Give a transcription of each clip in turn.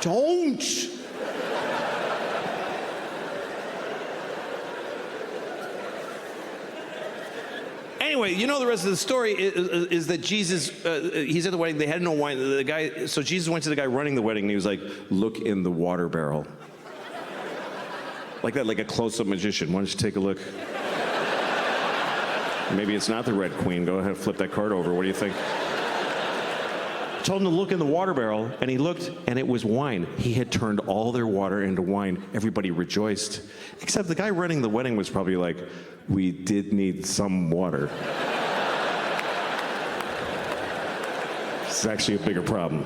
Don't. Anyway, you know the rest of the story is that Jesus, he's at the wedding, they had no wine. So Jesus went to the guy running the wedding and he was like, look in the water barrel. Like that, like a close-up magician. Why don't you take a look? Maybe it's not the Red Queen. Go ahead, flip that card over. What do you think? Told him to look in the water barrel, and he looked, and it was wine. He had turned all their water into wine. Everybody rejoiced. Except the guy running the wedding was probably like, we did need some water. It's actually a bigger problem.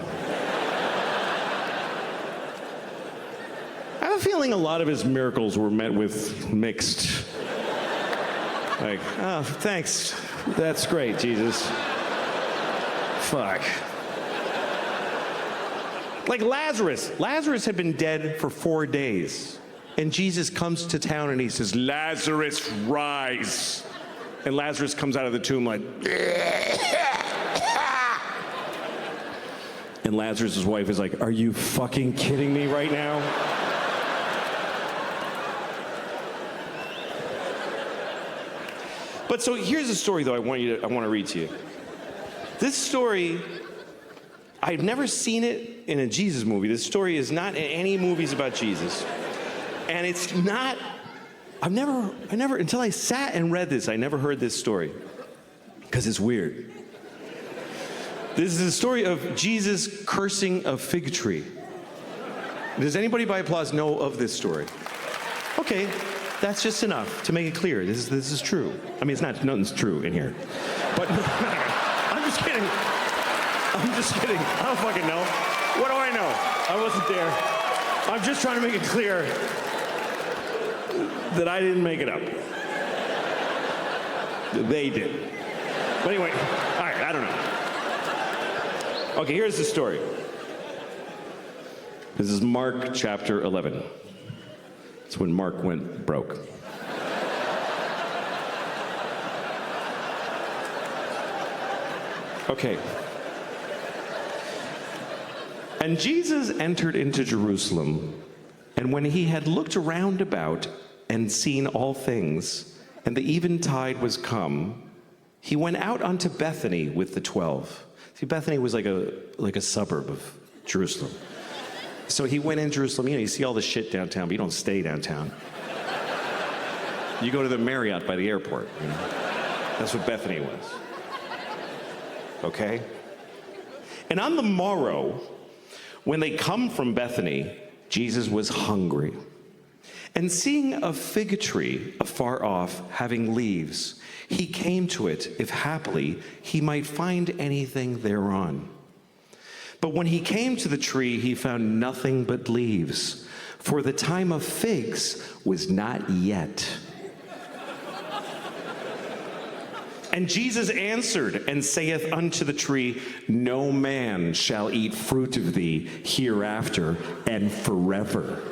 I have a feeling a lot of his miracles were met with mixed. Like, oh, thanks. That's great, Jesus. Fuck. Like Lazarus. Lazarus had been dead for 4 days. And Jesus comes to town and he says, Lazarus, rise. And Lazarus comes out of the tomb like, and Lazarus' wife is like, are you fucking kidding me right now? But so here's a story though I want to read to you. This story, I've never seen it in a Jesus movie. This story is not in any movies about Jesus. And it's not, I never, until I sat and read this, I never heard this story. Because it's weird. This is the story of Jesus cursing a fig tree. Does anybody by applause know of this story? Okay, that's just enough to make it clear. This is true. I mean, nothing's true in here. But I'm just kidding. I don't fucking know. What do I know? I wasn't there. I'm just trying to make it clear that I didn't make it up. They did. But anyway, all right, I don't know. Okay, here's the story. This is Mark chapter 11. It's when Mark went broke. Okay. And Jesus entered into Jerusalem, and when he had looked around about and seen all things, and the eventide was come, he went out unto Bethany with the 12. See, Bethany was like a suburb of Jerusalem. So he went in Jerusalem. You know, you see all the shit downtown, but you don't stay downtown. You go to the Marriott by the airport. You know? That's what Bethany was. Okay? And on the morrow, when they come from Bethany, Jesus was hungry. And seeing a fig tree afar off, having leaves, he came to it, if haply he might find anything thereon. But when he came to the tree, he found nothing but leaves, for the time of figs was not yet. And Jesus answered and saith unto the tree, no man shall eat fruit of thee hereafter and forever.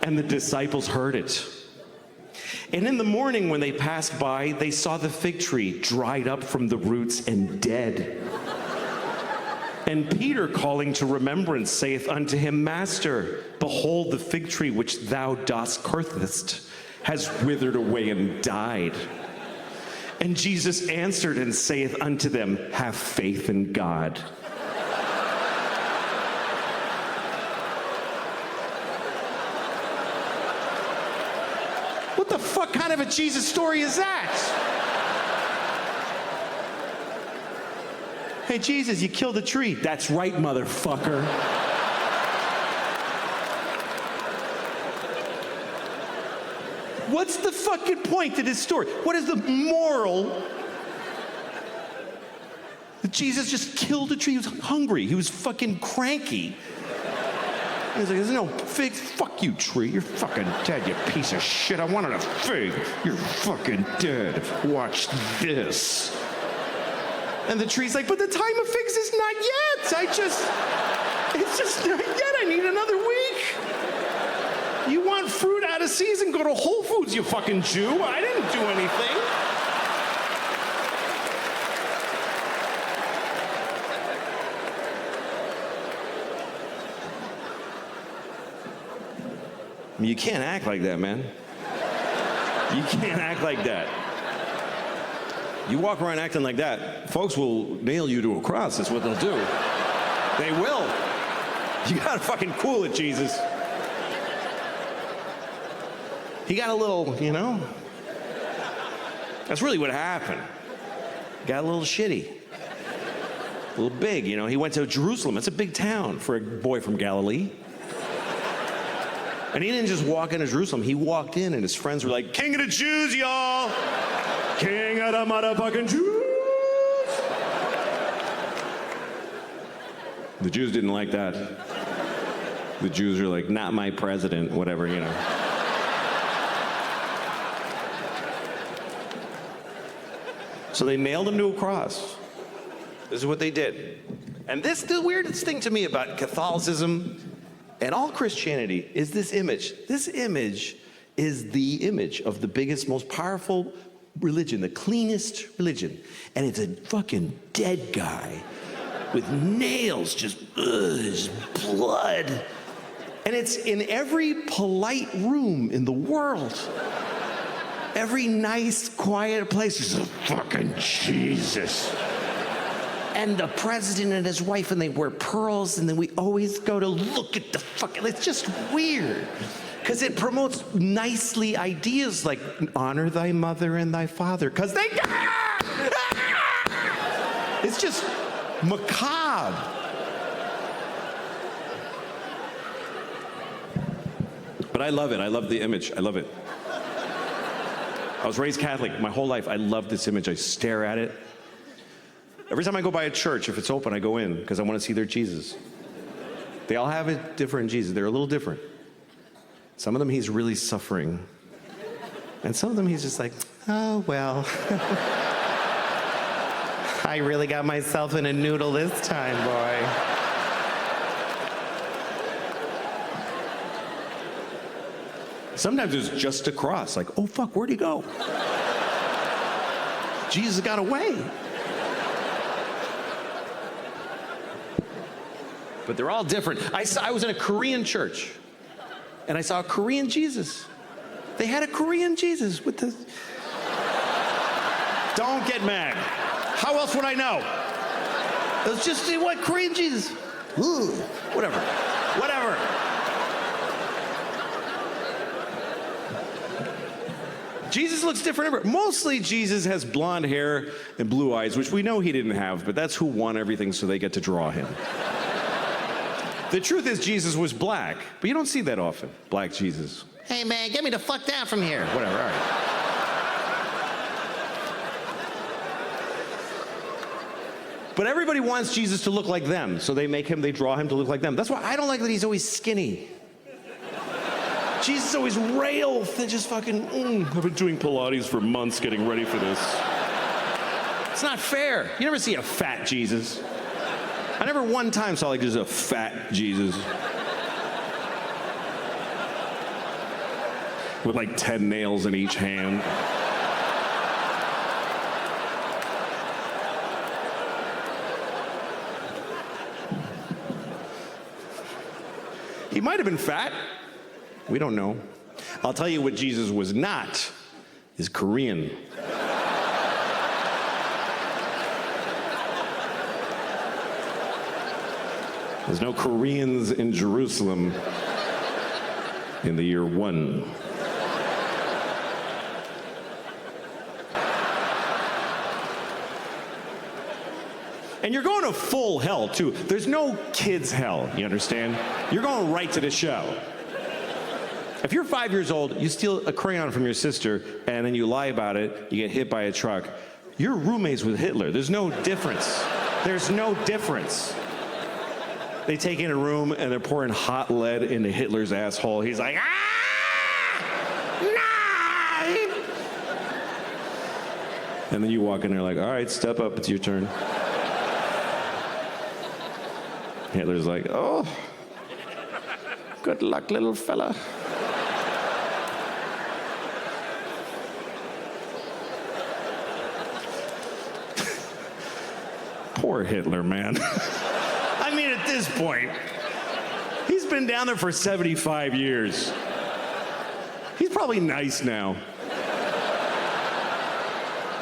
And the disciples heard it. And in the morning when they passed by, they saw the fig tree dried up from the roots and dead. And Peter, calling to remembrance, saith unto him, Master, behold, the fig tree which thou dost cursest has withered away and died. And Jesus answered and saith unto them, have faith in God. What the fuck kind of a Jesus story is that? Hey, Jesus, you killed a tree. That's right, motherfucker. What's the fucking point to this story? What is the moral? That Jesus just killed a tree. He was hungry. He was fucking cranky. He was like, there's no figs. Fuck you, tree. You're fucking dead, you piece of shit. I wanted a fig. You're fucking dead. Watch this. And the tree's like, but the time of figs is not yet. It's just not yet. I need another week. You want fruit out of season? Go to Whole Foods, you fucking Jew. I didn't do anything. I mean, you can't act like that, man. You can't act like that. You walk around acting like that, folks will nail you to a cross. That's what they'll do. They will. You gotta fucking cool it, Jesus. He got a little, you know? That's really what happened. Got a little shitty. A little big, you know? He went to Jerusalem. It's a big town for a boy from Galilee. And he didn't just walk into Jerusalem. He walked in and his friends were like, King of the Jews, y'all! King of the motherfucking Jews! The Jews didn't like that. The Jews were like, not my president, whatever, you know. So they nailed him to a cross. This is what they did. And this, the weirdest thing to me about Catholicism and all Christianity is this image. This image is the image of the biggest, most powerful religion, the cleanest religion. And it's a fucking dead guy with nails, just blood. And it's in every polite room in the world. Every nice, quiet place is a fucking Jesus. And the president and his wife, and they wear pearls, and then we always go to look at the fucking, it's just weird. Because it promotes nicely ideas like honor thy mother and thy father. Because they, it's just macabre. But I love it. I love the image. I love it. I was raised Catholic my whole life. I love this image. I stare at it. Every time I go by a church, if it's open, I go in because I want to see their Jesus. They all have a different Jesus. They're a little different. Some of them, he's really suffering. And some of them, he's just like, oh, well. I really got myself in a noodle this time, boy. Sometimes it's just a cross, like, oh, fuck, where'd he go? Jesus got away. But they're all different. I was in a Korean church, and I saw a Korean Jesus. They had a Korean Jesus with the... Don't get mad. How else would I know? It was just, what, Korean Jesus? Ooh, whatever. Whatever. Jesus looks different everywhere. Mostly Jesus has blonde hair and blue eyes, which we know he didn't have, but that's who won everything, so they get to draw him. The truth is Jesus was black, but you don't see that often, black Jesus. Hey man, get me the fuck down from here. Whatever, all right. But everybody wants Jesus to look like them, so they draw him to look like them. That's why I don't like that he's always skinny. Jesus always rail, just fucking, I've been doing Pilates for months getting ready for this. It's not fair. You never see a fat Jesus. I never one time saw like just a fat Jesus. With like 10 nails in each hand. He might have been fat. We don't know. I'll tell you what Jesus was not, is Korean. There's no Koreans in Jerusalem in the year 1. And you're going to full hell, too. There's no kids' hell, you understand? You're going right to the show. If you're 5 years old, you steal a crayon from your sister, and then you lie about it, you get hit by a truck, you're roommates with Hitler. There's no difference. There's no difference. They take in a room, and they're pouring hot lead into Hitler's asshole. He's like, ah! No! And then you walk in there like, all right, step up, it's your turn. Hitler's like, oh, good luck, little fella. Poor Hitler, man. I mean, at this point, he's been down there for 75 years. He's probably nice now.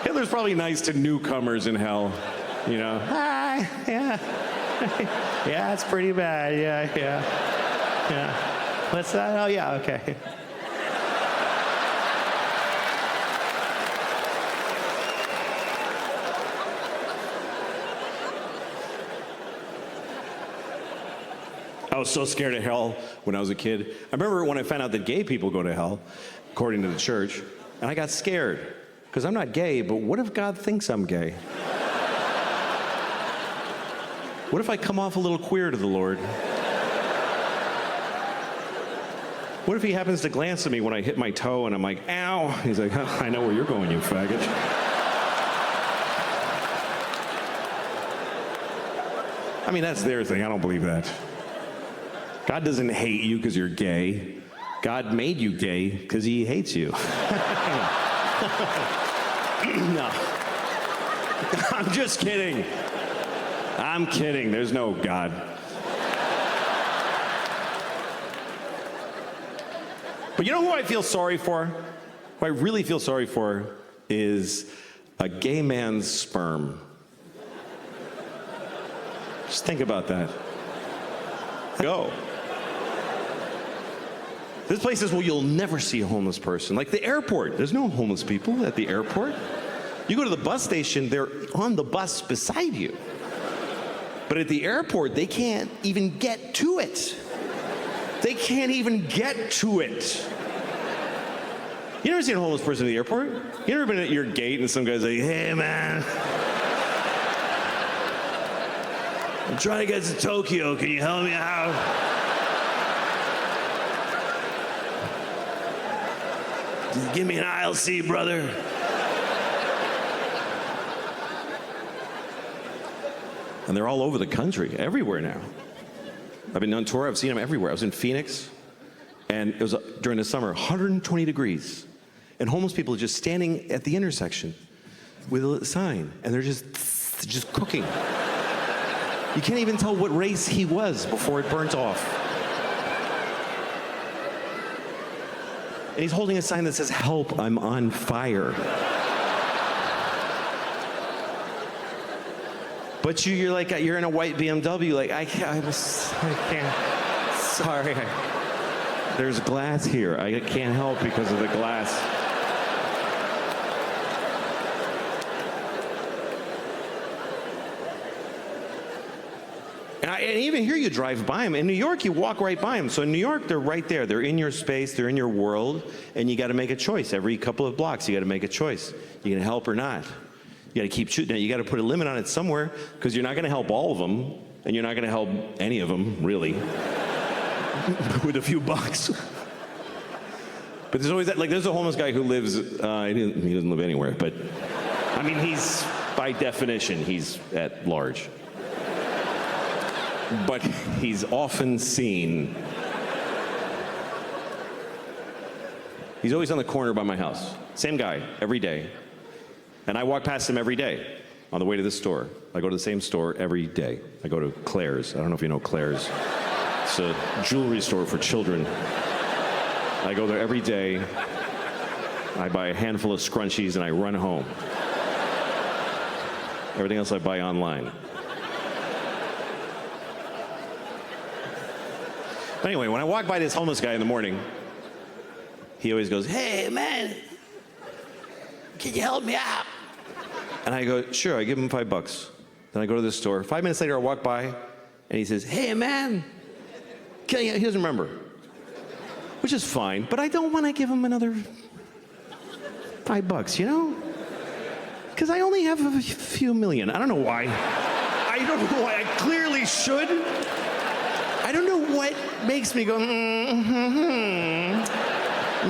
Hitler's probably nice to newcomers in hell. You know, hi, yeah. Yeah, it's pretty bad, yeah. What's that? Oh, yeah, okay. I was so scared of hell when I was a kid. I remember when I found out that gay people go to hell, according to the church, and I got scared. Because I'm not gay, but what if God thinks I'm gay? What if I come off a little queer to the Lord? What if he happens to glance at me when I hit my toe and I'm like, ow? He's like, huh, I know where you're going, you faggot. I mean, that's their thing. I don't believe that. God doesn't hate you because you're gay. God made you gay because he hates you. No. I'm just kidding. I'm kidding. There's no God. But you know who I feel sorry for? Who I really feel sorry for is a gay man's sperm. Just think about that. Go. There's places where you'll never see a homeless person. Like the airport. There's no homeless people at the airport. You go to the bus station, they're on the bus beside you. But at the airport, they can't even get to it. They can't even get to it. You never seen a homeless person at the airport? You never been at your gate and some guy's like, hey, man. I'm trying to get to Tokyo. Can you help me out? Give me an aisle seat, brother. And they're all over the country, everywhere now. I've been on tour, I've seen them everywhere. I was in Phoenix, and it was during the summer, 120 degrees. And homeless people are just standing at the intersection with a sign, and they're just cooking. You can't even tell what race he was before it burnt off. And he's holding a sign that says, help, I'm on fire. But you're like, you're in a white BMW, like, I can't, sorry. There's glass here. I can't help because of the glass. And even here you drive by them. In New York, you walk right by them. So in New York, they're right there. They're in your space. They're in your world. And you got to make a choice. Every couple of blocks, you got to make a choice. You going to help or not? You got to keep shooting. Now, you got to put a limit on it somewhere because you're not going to help all of them. And you're not going to help any of them, really, with a few bucks. But there's always that, like, there's a homeless guy who lives, he doesn't live anywhere. But, I mean, he's, by definition, he's at large. But he's often seen. He's always on the corner by my house. Same guy, every day. And I walk past him every day on the way to the store. I go to the same store every day. I go to Claire's. I don't know if you know Claire's. It's a jewelry store for children. I go there every day. I buy a handful of scrunchies and I run home. Everything else I buy online. Anyway, when I walk by this homeless guy in the morning, he always goes, hey, man, can you help me out? And I go, sure, I give him $5. Then I go to the store. 5 minutes later, I walk by, and he says, hey, man, he doesn't remember, which is fine, but I don't want to give him another $5, you know? Because I only have a few million. I don't know why. I don't know why. I clearly should. I don't know what makes me go,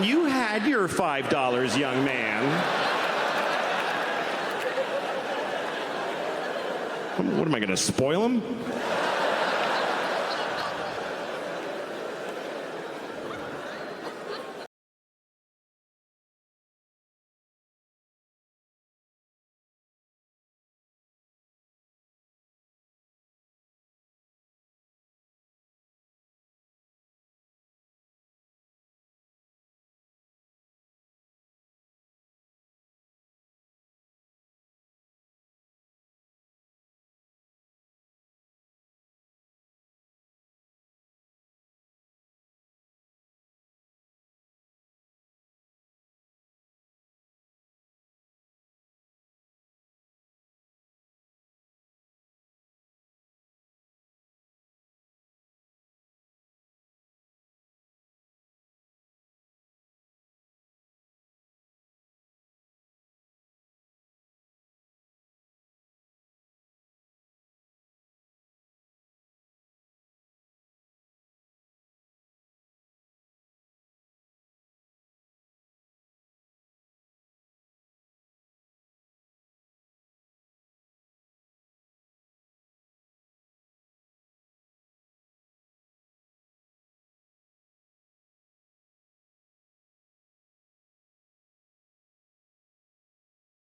You had your $5, young man. What am I going to spoil him?